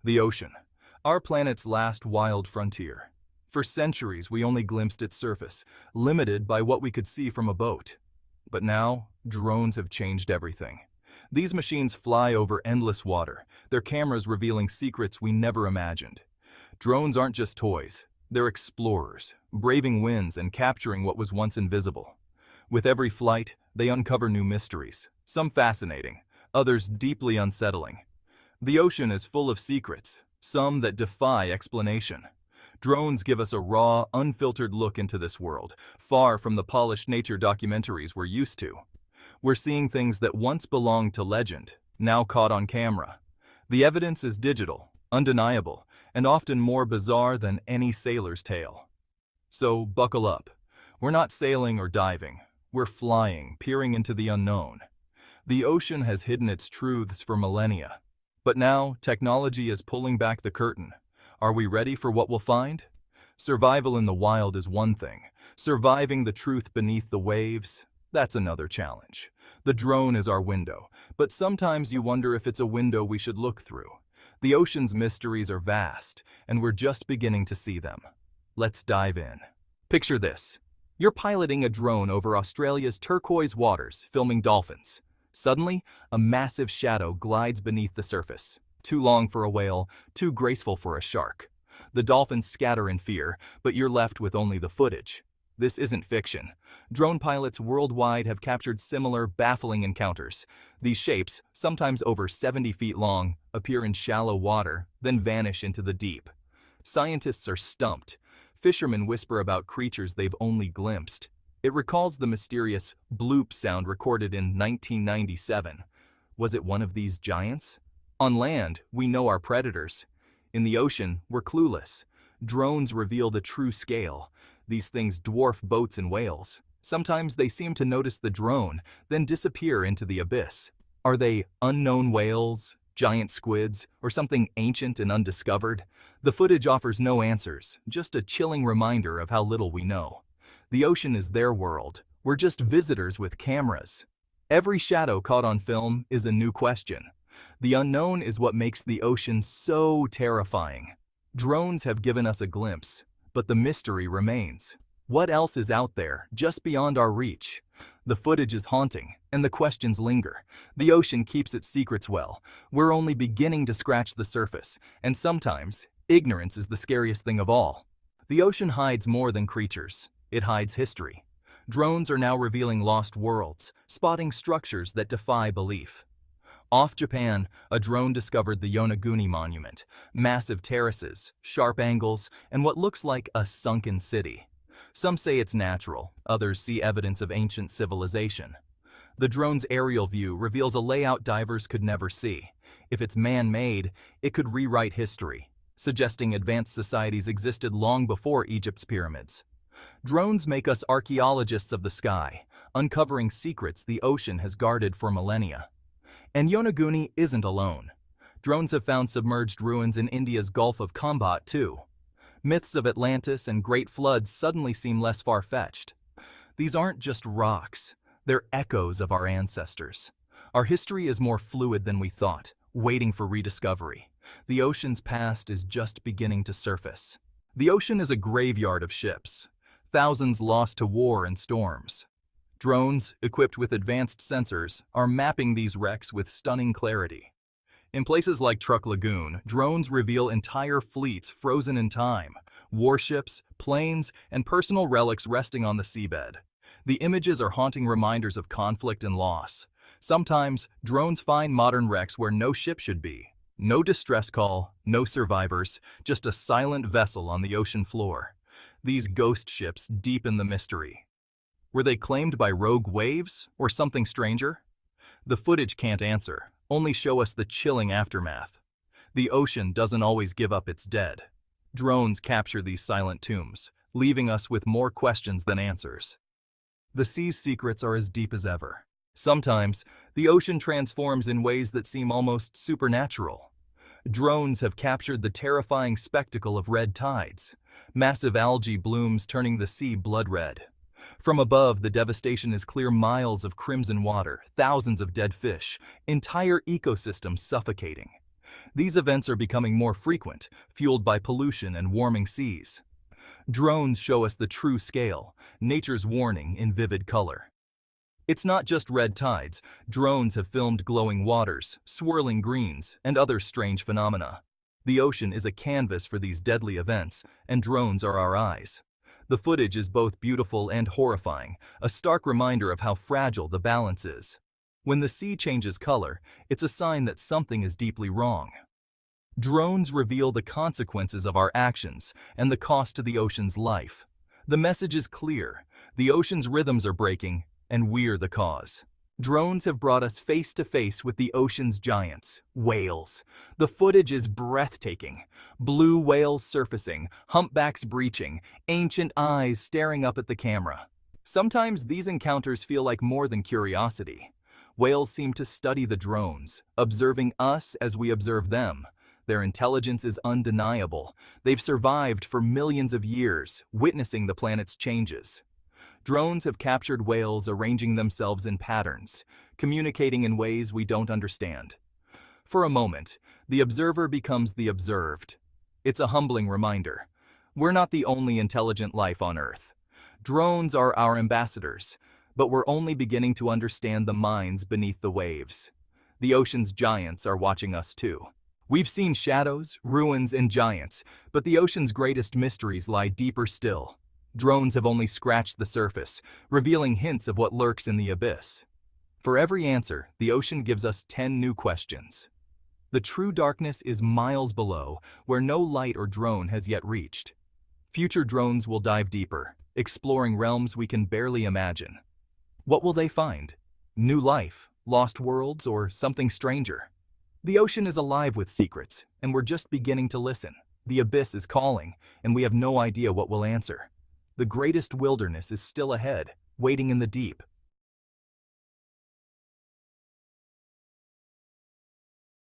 The ocean, our planet's last wild frontier. For centuries, we only glimpsed its surface, limited by what we could see from a boat. But now, drones have changed everything. These machines fly over endless water, their cameras revealing secrets we never imagined. Drones aren't just toys, they're explorers, braving winds and capturing what was once invisible. With every flight, they uncover new mysteries, some fascinating, others deeply unsettling. The ocean is full of secrets, some that defy explanation. Drones give us a raw, unfiltered look into this world, far from the polished nature documentaries we're used to. We're seeing things that once belonged to legend, now caught on camera. The evidence is digital, undeniable, and often more bizarre than any sailor's tale. So buckle up. We're not sailing or diving. We're flying, peering into the unknown. The ocean has hidden its truths for millennia. But now, technology is pulling back the curtain. Are we ready for what we'll find? Survival in the wild is one thing. Surviving the truth beneath the waves, that's another challenge. The drone is our window, but sometimes you wonder if it's a window we should look through. The ocean's mysteries are vast, and we're just beginning to see them. Let's dive in. Picture this. You're piloting a drone over Australia's turquoise waters, filming dolphins. Suddenly, a massive shadow glides beneath the surface. Too long for a whale, too graceful for a shark. The dolphins scatter in fear, but you're left with only the footage. This isn't fiction. Drone pilots worldwide have captured similar, baffling encounters. These shapes, sometimes over 70 feet long, appear in shallow water, then vanish into the deep. Scientists are stumped. Fishermen whisper about creatures they've only glimpsed. It recalls the mysterious bloop sound recorded in 1997. Was it one of these giants? On land, we know our predators. In the ocean, we're clueless. Drones reveal the true scale. These things dwarf boats and whales. Sometimes they seem to notice the drone, then disappear into the abyss. Are they unknown whales, giant squids, or something ancient and undiscovered? The footage offers no answers, just a chilling reminder of how little we know. The ocean is their world. We're just visitors with cameras. Every shadow caught on film is a new question. The unknown is what makes the ocean so terrifying. Drones have given us a glimpse, but the mystery remains. What else is out there, just beyond our reach? The footage is haunting, and the questions linger. The ocean keeps its secrets well. We're only beginning to scratch the surface, and sometimes, ignorance is the scariest thing of all. The ocean hides more than creatures. It hides history. Drones are now revealing lost worlds, spotting structures that defy belief. Off Japan, a drone discovered the Yonaguni Monument, massive terraces, sharp angles, and what looks like a sunken city. Some say it's natural, others see evidence of ancient civilization. The drone's aerial view reveals a layout divers could never see. If it's man-made, it could rewrite history, suggesting advanced societies existed long before Egypt's pyramids. Drones make us archaeologists of the sky, uncovering secrets the ocean has guarded for millennia. And Yonaguni isn't alone. Drones have found submerged ruins in India's Gulf of Khambhat too. Myths of Atlantis and great floods suddenly seem less far-fetched. These aren't just rocks, they're echoes of our ancestors. Our history is more fluid than we thought, waiting for rediscovery. The ocean's past is just beginning to surface. The ocean is a graveyard of ships, thousands lost to war and storms. Drones, equipped with advanced sensors, are mapping these wrecks with stunning clarity. In places like Truk Lagoon, drones reveal entire fleets frozen in time, warships, planes, and personal relics resting on the seabed. The images are haunting reminders of conflict and loss. Sometimes, drones find modern wrecks where no ship should be. No distress call, no survivors, just a silent vessel on the ocean floor. These ghost ships deepen the mystery. Were they claimed by rogue waves or something stranger? The footage can't answer, only show us the chilling aftermath. The ocean doesn't always give up its dead. Drones capture these silent tombs, leaving us with more questions than answers. The sea's secrets are as deep as ever. Sometimes, the ocean transforms in ways that seem almost supernatural. Drones have captured the terrifying spectacle of red tides, massive algae blooms turning the sea blood red. From above, the devastation is clear: miles of crimson water, thousands of dead fish, entire ecosystems suffocating. These events are becoming more frequent, fueled by pollution and warming seas. Drones show us the true scale, nature's warning in vivid color. It's not just red tides. Drones have filmed glowing waters, swirling greens, and other strange phenomena. The ocean is a canvas for these deadly events, and drones are our eyes. The footage is both beautiful and horrifying, a stark reminder of how fragile the balance is. When the sea changes color, it's a sign that something is deeply wrong. Drones reveal the consequences of our actions and the cost to the ocean's life. The message is clear: the ocean's rhythms are breaking, and we're the cause. Drones have brought us face to face with the ocean's giants, whales. The footage is breathtaking. Blue whales surfacing, humpbacks breaching, ancient eyes staring up at the camera. Sometimes these encounters feel like more than curiosity. Whales seem to study the drones, observing us as we observe them. Their intelligence is undeniable. They've survived for millions of years, witnessing the planet's changes. Drones have captured whales arranging themselves in patterns, communicating in ways we don't understand. For a moment, the observer becomes the observed. It's a humbling reminder. We're not the only intelligent life on Earth. Drones are our ambassadors, but we're only beginning to understand the minds beneath the waves. The ocean's giants are watching us too. We've seen shadows, ruins, and giants, but the ocean's greatest mysteries lie deeper still. Drones have only scratched the surface, revealing hints of what lurks in the abyss. For every answer, the ocean gives us 10 new questions. The true darkness is miles below, where no light or drone has yet reached. Future drones will dive deeper, exploring realms we can barely imagine. What will they find? New life, lost worlds, or something stranger? The ocean is alive with secrets, and we're just beginning to listen. The abyss is calling, and we have no idea what will answer. The greatest wilderness is still ahead, waiting in the deep.